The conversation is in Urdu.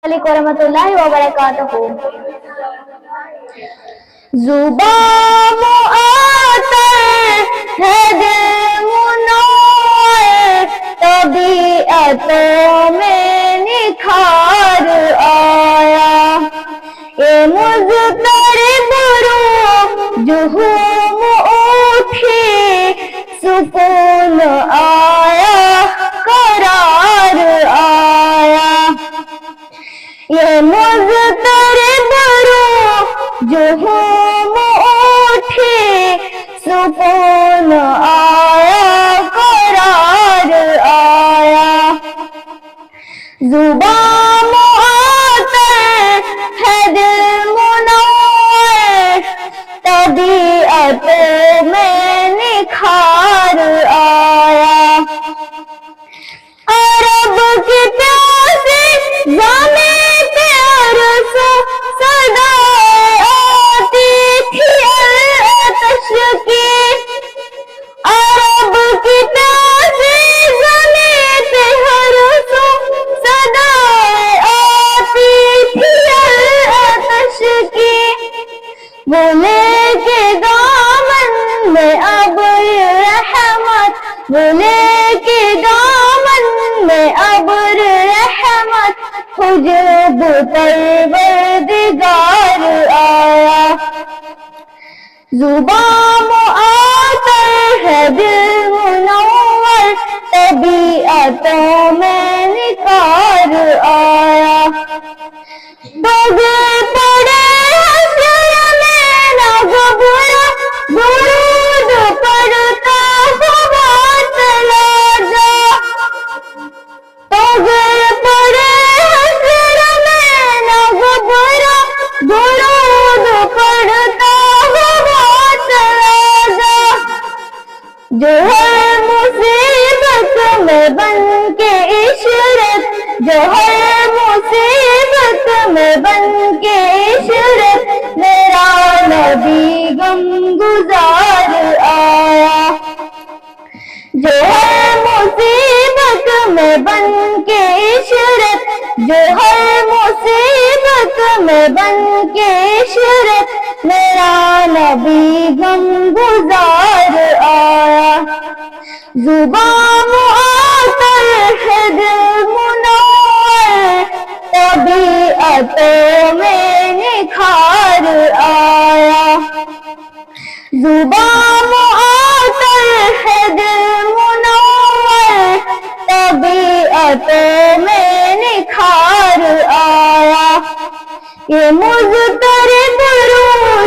علیکم ورحمۃ اللہ وبرکاتہ۔ زباں معطر ہے دل منور، طبیعتوں میں نکھار آیا، یہ مضطرب روح جہوم اٹھی، سکون آیا قرار آیا، یہ مضطرب روح جہوم اٹھی، سکون آیا قرار آیا۔ زباں معطر ہے دل منور، طبیعتوں میں نکھار آیا، عرب کی پیاسی زمین پہ عرصوں صدائیں آتی تھی آتش کی، عرب کی پیاسی زمین پہ عرصوں صدائیں آتی تھی آتش کی، وہ لے کے دامن میں ابر رحمت، وہ لے کے دامن میں ابر رحمت، حجب پروردگار آیا۔ زباں معطر ہے دل منور، طبیعتوں میں نکھار آیا، ڈوبے پڑے حشر میں نہ گھبرا، درود پڑھتا ہوا چلا جا، ڈوبے پڑے حشر میں نہ گھبرا، درود پڑھتا ہوا چلا جا، جو ہے مصیبت میں بن کے عشرت، جو ہے مصیبت میں بن کے عشرت، میرا نبی غم گزار آیا، جو ہے مصیبت میں بن کے عشرت، جو ہے مصیبت میں بن کے عشرت، میرا نبی غم گزار آیا۔ زباں معطر ہے دل منور، طبیعتوں میں نکھار آیا، زباں معطر ہے دل منور، طبیعتوں میں نکھار آیا، یہ مضطرب روح